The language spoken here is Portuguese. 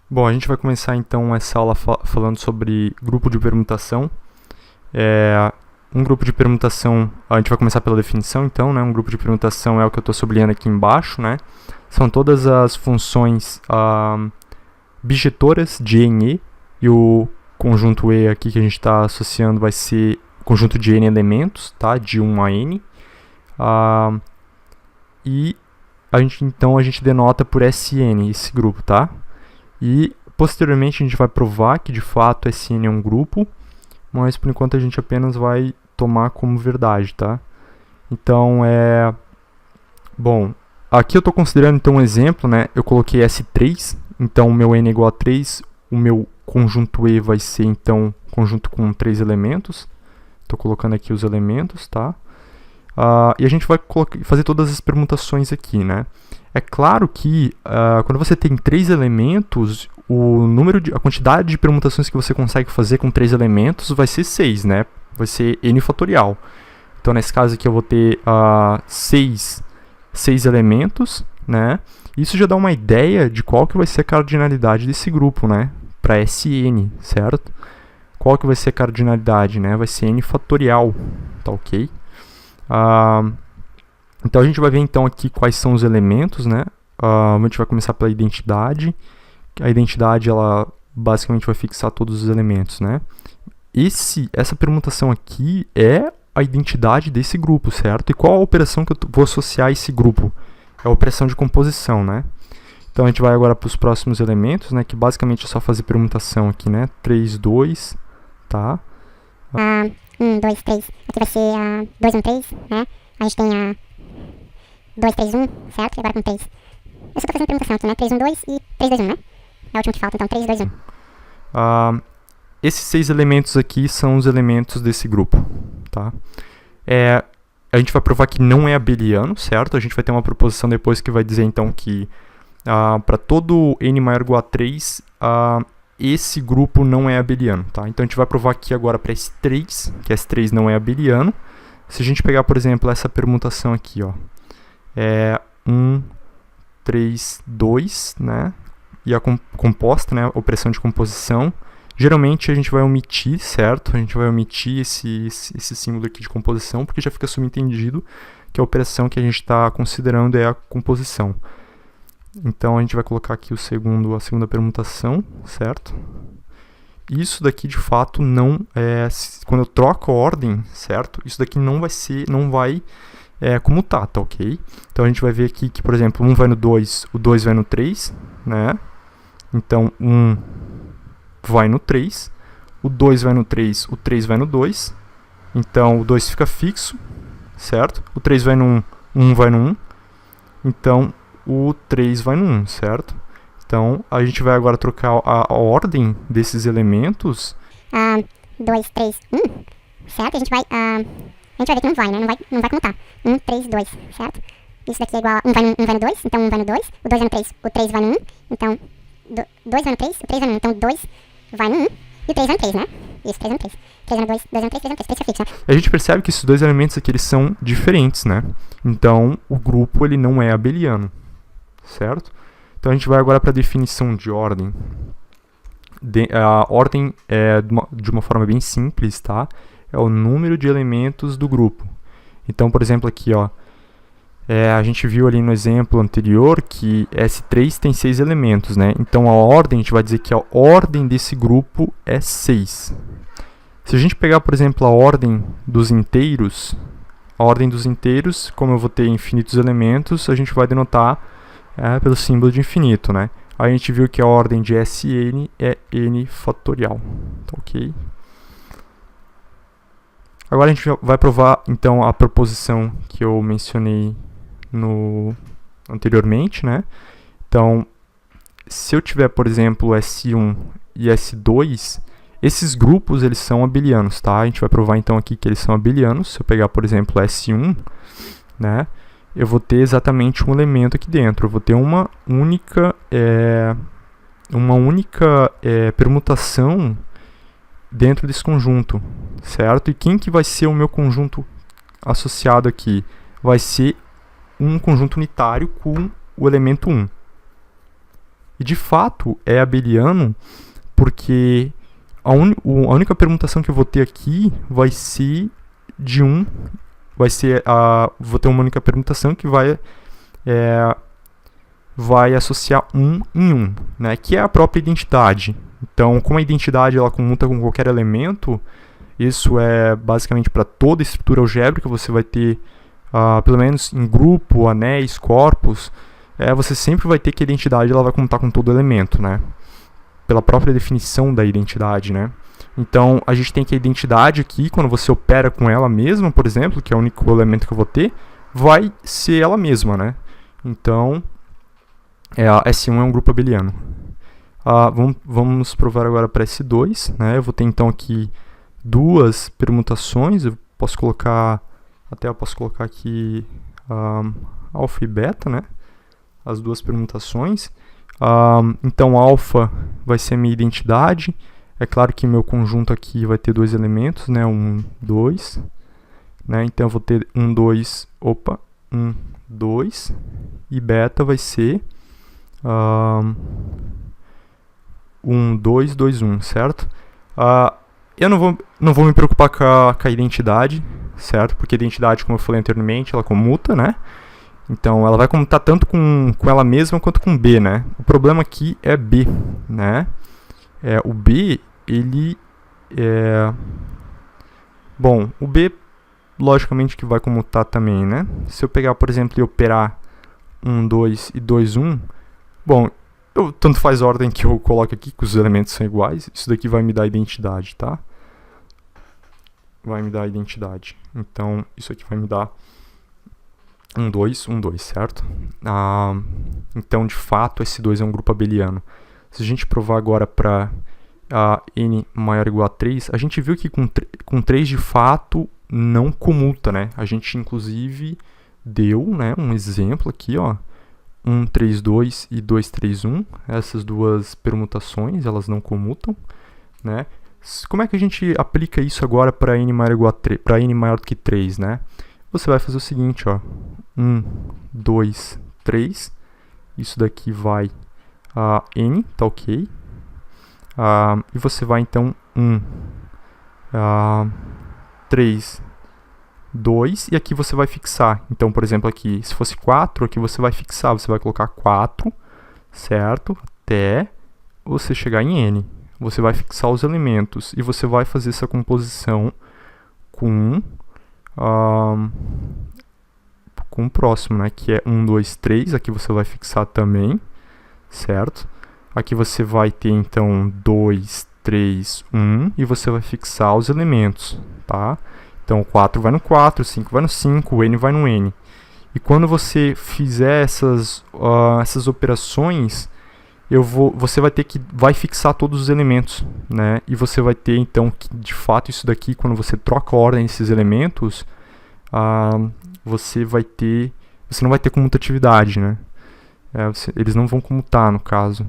Bom, a gente vai começar então essa aula falando sobre grupo de permutação. Um grupo de permutação, a gente vai começar pela definição então, né? Um grupo de permutação é o que eu estou sublinhando aqui embaixo, né? São todas as funções bijetoras de E em E, e o conjunto E aqui que a gente está associando vai ser o conjunto de N elementos, tá? De 1 a N. E a gente denota por Sn esse grupo, tá? E posteriormente a gente vai provar que de fato Sn é um grupo, mas por enquanto a gente apenas vai tomar como verdade, tá? Então bom, aqui eu estou considerando então um exemplo, né? Eu coloquei S3, então o meu N é igual a 3, o meu conjunto E vai ser então conjunto com 3 elementos. Estou colocando aqui os elementos, tá? E a gente vai fazer todas as permutações aqui, né? É claro que quando você tem 3 elementos, a quantidade de permutações que você consegue fazer com 3 elementos vai ser 6, né? Vai ser n fatorial. Então, nesse caso aqui, eu vou ter 6 elementos, né? Isso já dá uma ideia de qual que vai ser a cardinalidade desse grupo, né? Para Sn, certo? Qual que vai ser a cardinalidade, né? Vai ser n fatorial, tá ok? Então a gente vai ver então aqui quais são os elementos, né? A gente vai começar pela identidade. A identidade, ela basicamente vai fixar todos os elementos, né? Essa permutação aqui é a identidade desse grupo, certo? E qual a operação que eu vou associar a esse grupo? É a operação de composição, né? Então a gente vai agora para os próximos elementos, né? Que basicamente é só fazer permutação aqui, né? 3, 2, tá? 1, 2, 3. Aqui vai ser 2, 1, 3, né? A gente tem 2, 3, 1, certo? E agora com 3. Eu só tô fazendo permutação aqui, né? 3, 1, 2 e 3, 2, 1, né? É o último que falta, então 3, 2, 1. Esses 6 elementos aqui são os elementos desse grupo, tá? A gente vai provar que não é abeliano, certo? A gente vai ter uma proposição depois que vai dizer então que para todo n maior ou igual a 3, esse grupo não é abeliano, tá? Então a gente vai provar aqui agora para S3, que S3 não é abeliano. Se a gente pegar, por exemplo, essa permutação aqui, ó, 1, 3, 2, né? E a composta, né? A operação de composição. Geralmente a gente vai omitir, certo? A gente vai omitir esse símbolo aqui de composição, porque já fica subentendido que a operação que a gente está considerando é a composição. Então a gente vai colocar aqui a segunda permutação, certo? Isso daqui de fato não é. Quando eu troco a ordem, certo? Isso daqui não vai comutar, tá ok? Então a gente vai ver aqui que, por exemplo, 1 vai no 2, o 2 vai no 3, né? Então 1 vai no 3, o 2 vai no 3, o 3 vai no 2. Então o 2 fica fixo, certo? O 3 vai no 1, 1 vai no 1. Então o 3 vai no 1, certo? Então, a gente vai agora trocar a ordem desses elementos. 2, 3, 1, certo? A gente vai ver que não vai, né? Não vai comutar. 1, 3, 2, certo? Isso daqui é igual a 1 vai no 2, então 1 vai no 2. O 2 vai no 3, o 3 vai no 1. Então, 2 vai no 3, o 3 vai no 1. Então, 2 vai no 1 e o 3 vai no 3, né? Isso, 3 vai no 3. 3 vai no 2, 2 vai no 3, 3 vai no 3. 3 fica fixo, né? A gente percebe que esses dois elementos aqui, eles são diferentes, né? Então, o grupo, ele não é abeliano, certo? Então, a gente vai agora para a definição de ordem. A ordem é de uma forma bem simples, tá? É o número de elementos do grupo. Então, por exemplo, aqui, ó, a gente viu ali no exemplo anterior que S3 tem 6 elementos, né? Então, a ordem, a gente vai dizer que a ordem desse grupo é 6. Se a gente pegar, por exemplo, a ordem dos inteiros, como eu vou ter infinitos elementos, a gente vai denotar pelo símbolo de infinito, né? Aí a gente viu que a ordem de Sn é n fatorial, tá ok? Agora a gente vai provar, então, a proposição que eu mencionei anteriormente, né? Então, se eu tiver, por exemplo, S1 e S2, esses grupos, eles são abelianos, tá? A gente vai provar, então, aqui que eles são abelianos. Se eu pegar, por exemplo, S1, né? Eu vou ter exatamente um elemento aqui dentro. Eu vou ter uma única permutação dentro desse conjunto, certo? E quem que vai ser o meu conjunto associado aqui? Vai ser um conjunto unitário com o elemento 1. E de fato é abeliano, porque a única permutação que eu vou ter aqui vai ser de 1, vou ter uma única permutação que vai associar 1 em 1, né, que é a própria identidade. Então, como a identidade ela comuta com qualquer elemento, isso é basicamente para toda estrutura algébrica, você vai ter, pelo menos em grupo, anéis, corpos, você sempre vai ter que a identidade ela vai comutar com todo elemento, né? Pela própria definição da identidade, né? Então, a gente tem que a identidade aqui, quando você opera com ela mesma, por exemplo, que é o único elemento que eu vou ter, vai ser ela mesma, né? Então, S1 é um grupo abeliano. Vamos provar agora para S2, né? Eu vou ter então aqui duas permutações, eu posso colocar aqui alfa e beta, né? As duas permutações. Então, alfa vai ser a minha identidade. É claro que meu conjunto aqui vai ter dois elementos, né? 1, 2. Né? Então, eu vou ter 1, 2. 1, 2. E beta vai ser 1, 2, 2, 1, certo? Eu não vou me preocupar com a identidade, certo? Porque a identidade, como eu falei anteriormente, ela comuta, né? Então, ela vai comutar tanto com ela mesma quanto com B, né? O problema aqui é B, né? O B, ele bom, o B, logicamente, que vai comutar também, né? Se eu pegar, por exemplo, e operar 1, 2 e 2, 1, bom, tanto faz a ordem que eu coloco aqui, que os elementos são iguais, isso daqui vai me dar identidade, tá? Vai me dar identidade. Então, isso aqui vai me dar 1, 2, 1, 2, certo? Então, de fato, esse 2 é um grupo abeliano. Se a gente provar agora para n maior ou igual a 3, a gente viu que com 3, de fato, não comuta, né? A gente, inclusive, deu, né, um exemplo aqui, ó. 1, 3, 2 e 2, 3, 1. Essas duas permutações, elas não comutam, né? Como é que a gente aplica isso agora para n maior ou igual a 3, para n maior do que 3, né? Você vai fazer o seguinte, ó. 1, 2, 3. Isso daqui vai n, tá ok? E você vai, então, 1, 3, 2, e aqui você vai fixar. Então, por exemplo, aqui, se fosse 4, aqui você vai fixar. Você vai colocar 4, certo? Até você chegar em n. Você vai fixar os elementos e você vai fazer essa composição com o próximo, né? Que é 1, 2, 3. Aqui você vai fixar também, certo? Aqui você vai ter, então, 2, 3, 1, e você vai fixar os elementos, tá? Então, o 4 vai no 4, o 5 vai no 5, o n vai no n. E quando você fizer essas operações, você vai fixar todos os elementos, né? E você vai ter, então, que, de fato, isso daqui, quando você troca a ordem desses elementos, você não vai ter comutatividade, né? Eles não vão comutar, no caso.